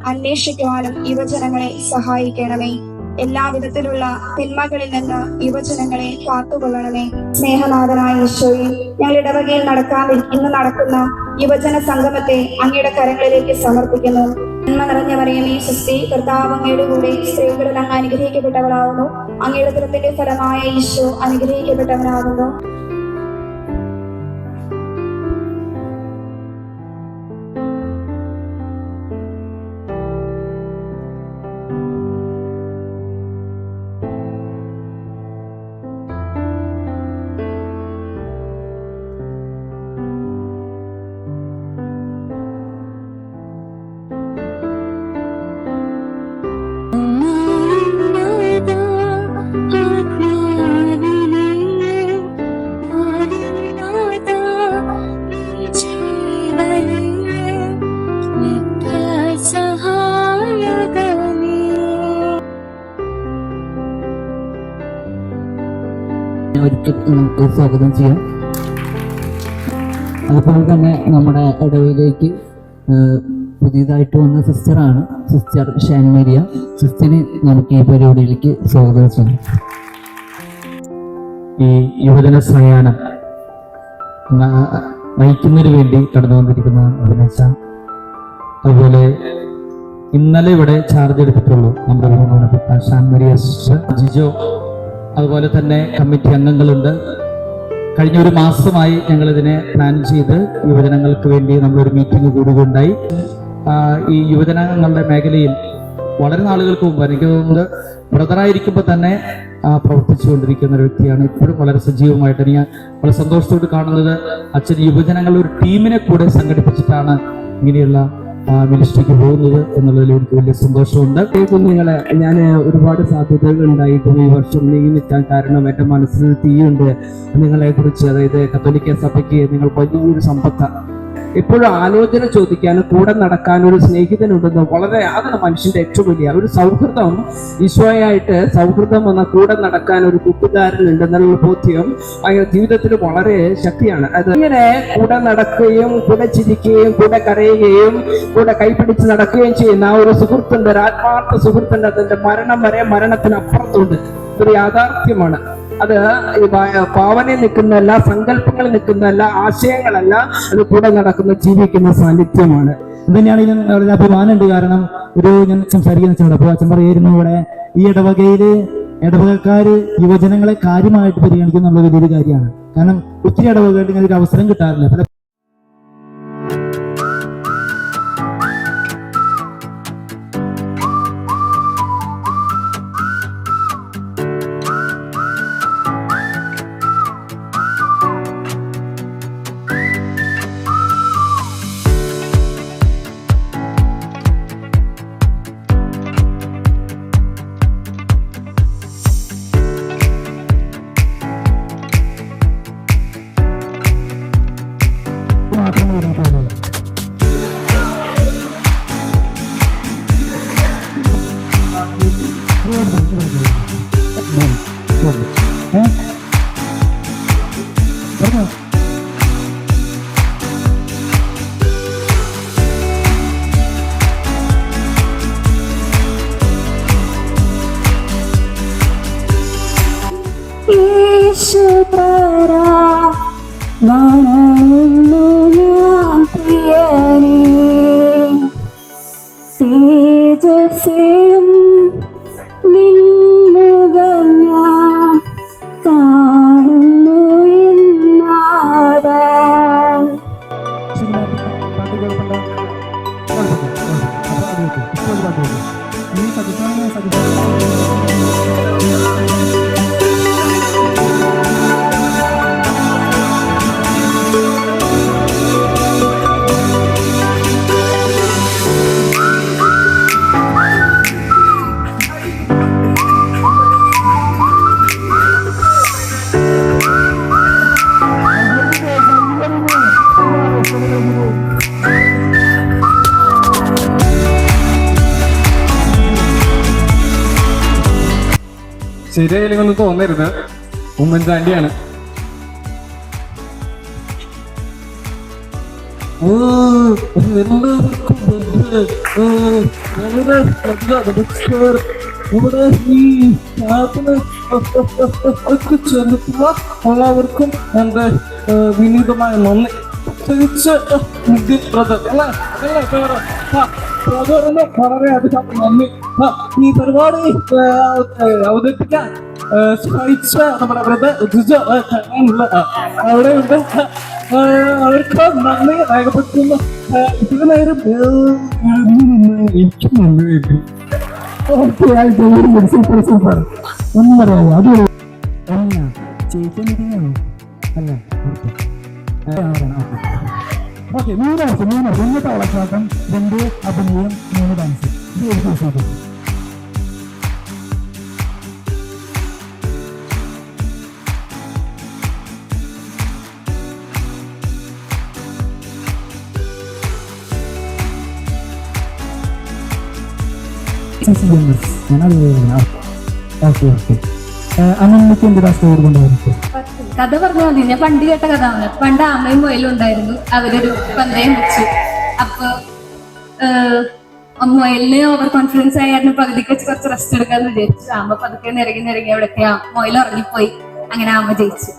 അന്വേഷിക്കുവാനും യുവജനങ്ങളെ സഹായിക്കണമേ. എല്ലാവിധത്തിലുള്ള തിന്മകളിൽ നിന്ന് യുവജനങ്ങളെ കാത്തുകൊള്ളണമേ. സ്നേഹനാഥനായ ഈശോയെ, ഞങ്ങൾ ഇടവകയിൽ ഇന്ന് നടക്കുന്ന യുവജന സംഗമത്തെ അങ്ങയുടെ കരങ്ങളിലേക്ക് സമർപ്പിക്കുന്നു. നന്മ നിറഞ്ഞ മറിയമേ സ്വസ്തി, കർത്താവ് അങ്ങയുടെ കൂടെ സ്ത്രീകളിൽ അങ്ങ് അനുഗ്രഹിക്കപ്പെട്ടവളാകുന്നു. അങ്ങയുടെ ഉദരത്തിന്റെ ഫലമായ ഈശോ അനുഗ്രഹിക്കപ്പെട്ടവനാകുന്നു. ഒരിക്കൽ നമുക്ക് സ്വാഗതം ചെയ്യാം. അതുപോലെ തന്നെ നമ്മുടെ ഇടവയിലേക്ക് പുതിയതായിട്ട് വന്ന സിസ്റ്ററാണ് സിസ്റ്റർ ഷാൻമേരിയ. സിസ്റ്ററിനെ നമുക്ക് ഈ പരിപാടിയിലേക്ക് സ്വാഗതം ചെയ്യാം. ഈ യുവജന സായാഹ്നം നയിക്കുന്നതിന് വേണ്ടി കടന്നു വന്നിരിക്കുന്ന അഭിനച്ച, അതുപോലെ ഇന്നലെ ഇവിടെ ചാർജ് എടുത്തിട്ടുള്ളൂ നമ്മുടെ ബഹുമാനപ്പെട്ട ഷാൻമേരിയ സിസ്റ്റർ, ജിജോ, അതുപോലെ തന്നെ കമ്മിറ്റി അംഗങ്ങളുണ്ട്. കഴിഞ്ഞ ഒരു മാസമായി ഞങ്ങളിതിനെ പ്ലാൻ ചെയ്ത് യുവജനങ്ങൾക്ക് വേണ്ടി നമ്മളൊരു മീറ്റിംഗ് കൂടുകയുണ്ടായി. ഈ യുവജനങ്ങളുടെ മേഖലയിൽ വളരെ നാളുകൾക്ക് മുമ്പ്, എനിക്ക് തോന്നുന്നത് ബ്രദറായിരിക്കുമ്പോൾ തന്നെ പ്രവർത്തിച്ചുകൊണ്ടിരിക്കുന്ന ഒരു വ്യക്തിയാണ്. ഇപ്പോഴും വളരെ സജീവമായിട്ട് ഞാൻ വളരെ സന്തോഷത്തോട് കാണുന്നത് അച്ഛൻ യുവജനങ്ങളുടെ ഒരു ടീമിനെ കൂടെ സംഘടിപ്പിച്ചിട്ടാണ് ഇങ്ങനെയുള്ള മിനിസ്ട്രിക്ക് പോകുന്നത് എന്നുള്ളതിൽ എനിക്ക് വലിയ സന്തോഷമുണ്ട്. കുഞ്ഞുങ്ങളെ, ഞാൻ ഒരുപാട് സാധ്യതകൾ ഉണ്ടായിട്ടും ഈ വർഷം നീങ്ങി നിൽക്കാൻ കാരണം എൻ്റെ മനസ്സിൽ തീയുണ്ട് നിങ്ങളെ കുറിച്ച്. അതായത് കത്തോലിക്ക സഭയ്ക്ക് നിങ്ങൾ വലിയൊരു സമ്പത്താണ്. എപ്പോഴും ആലോചന ചോദിക്കാനും കൂടെ നടക്കാനും ഒരു സ്നേഹിതനുണ്ടെന്ന് അതാണ് മനുഷ്യന്റെ ഏറ്റവും വലിയ ഒരു സൗഹൃദം. ഈശോയായിട്ട് സൗഹൃദം എന്ന കൂടെ നടക്കാൻ ഒരു കൂട്ടുകാരൻ ഉണ്ടെന്നുള്ള ബോധ്യം ഭയങ്കര ജീവിതത്തിൽ വളരെ ശക്തിയാണ്. അത് ഇങ്ങനെ കൂടെ നടക്കുകയും കൂടെ ചിരിക്കുകയും കൂടെ കരയുകയും കൂടെ കൈപിടിച്ച് നടക്കുകയും ചെയ്യുന്ന ഒരു സുഹൃത്തുണ്ട്, ഒരു ആത്മാർത്ഥ സുഹൃത്തുണ്ട്. അതിന്റെ മരണം വരെ മരണത്തിനപ്പുറത്തുണ്ട്. ഒരു യാഥാർത്ഥ്യമാണ് അത്. പാവനെ നിൽക്കുന്നതല്ല, സങ്കല്പങ്ങളിൽ നിൽക്കുന്നതല്ല, ആശയങ്ങളല്ല, അത് കൂടെ നടക്കുന്ന ജീവിക്കുന്ന സാന്നിധ്യമാണ്. ഇത് തന്നെയാണ് ഇതിന് അഭിമാനമുണ്ട്. കാരണം ഞാൻ സംസാരിക്കുന്ന വെച്ചാൽ അപ്പോൾ അച്ഛൻ പറയായിരുന്നു, ഇവിടെ ഈ ഇടവകക്കാര് യുവജനങ്ങളെ കാര്യമായിട്ട് പരിഗണിക്കുന്ന വലിയൊരു കാര്യമാണ്. കാരണം ഒത്തിരി ഇടവകകളിൽ ഇങ്ങനെ ഒരു അവസരം കിട്ടാറില്ല. തേജസ്സും നിൻമുഖം ഞാൻ കാണുന്നു എന്നാദാ. ശരിയായില്ലെന്നൊന്നും തോന്നരുത്, ഉമ്മൻചാണ്ടിയാണ്. എല്ലാവർക്കും വളരെ നമസ്കാരം. ഇവിടെ ഈ പ്രാർത്ഥന ഒക്കെ ചേർന്നിട്ടുള്ള എല്ലാവർക്കും എൻ്റെ വിനീതമായ നന്ദി. പ്രത്യേകിച്ച് ബ്രദർ ബ്രദറിന് വളരെയധികം നന്ദി. ഈ പരിപാടി അവതരിപ്പിക്കാൻ സഹായിച്ച നമ്മുടെ ബ്രദർ ജിജോ അവിടെയുണ്ട്. അവർക്ക് നന്ദി രേഖപ്പെടുത്തുന്നു. ഇതിന് നേരം എനിക്ക് നന്ദി. സൂപ്പർ ഒന്നും പറയാമോ? അത് ചേച്ചി അല്ലേ? ഓക്കെ, 3 വർഷം 1 തവളച്ചാട്ടം, 2 അഭിനയം, 3 ഡാൻസ്. ഇത് ഒരു ദിവസം. Okay okay. അമ്മയ്ക്ക് എന്ത് സ്റ്റോറി കൊണ്ടുവരും? കഥ പറഞ്ഞാൽ മതി. ഞാൻ പണ്ട് കേട്ട കഥ ആണ്. പണ്ട് ആമയും മുയലും ഉണ്ടായിരുന്നു. അവരൊരു പന്തയം വെച്ചു. അപ്പൊ മുയലിന് ഓവർ കോൺഫിഡൻസ് ആയിരുന്നു. പകുതിക്ക് വെച്ച് കുറച്ച് റെസ്റ്റ് എടുക്കാന്ന് വിചാരിച്ചു. ആമ പതുക്കെ നിരങ്ങി അവിടേക്ക് മുയൽ ഉറങ്ങിപ്പോയി. അങ്ങനെ ആമ ജയിച്ചു.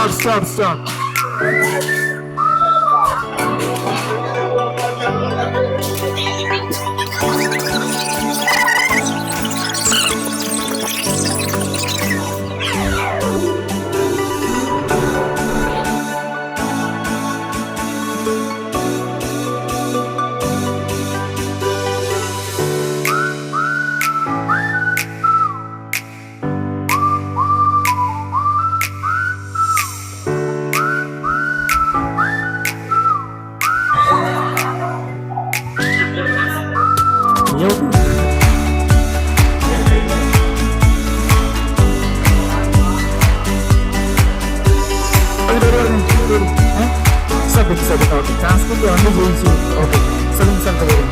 Start. ട്രാൻസ്പോർട്ട് വന്ന് ജയിച്ചു. ഓക്കെ, സ്ഥലത്ത് വരും.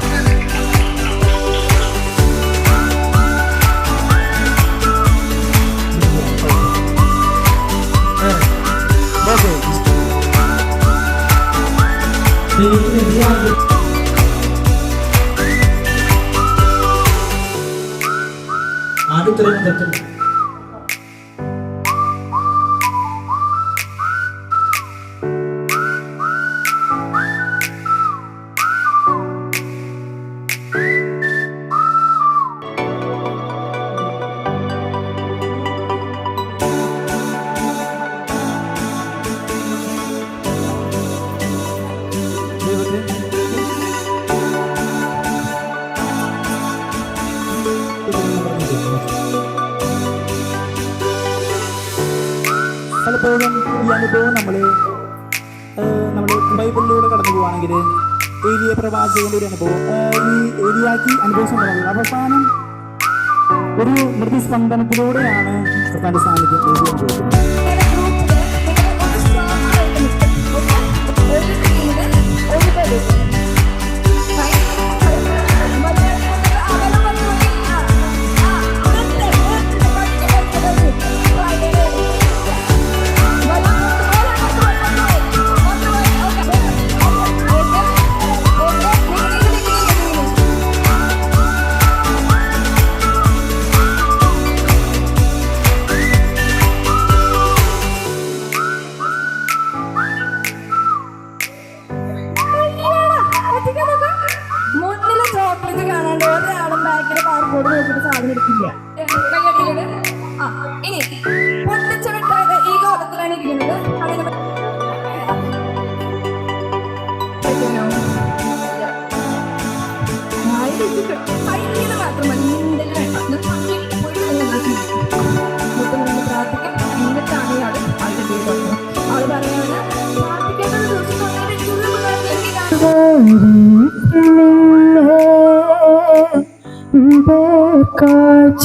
ആദ്യത്തെ തെറ്റും പലപ്പോഴും ഈ അനുഭവം നമ്മൾ ബൈബിളിലൂടെ കടന്നു പോവുകയാണെങ്കിൽ ഏലിയ പ്രവാചകന്റെ ഒരു അനുഭവം ഈ ഏലിയാക്കി അനുഭവിച്ചുണ്ടാകുന്നത് അവസാനം ഒരു മൃദുസ്പന്ദനത്തിലൂടെയാണ് കർത്താവിന്റെ സാന്നിധ്യം ഏലിയ അനുഭവിക്കുന്നത്.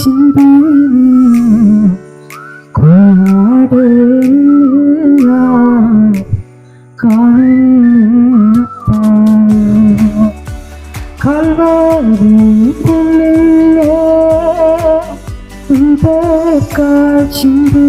ചിരി കൊണ്ടാട് കാൽവാരിക്കുള്ളിലെ കാച്ചിരി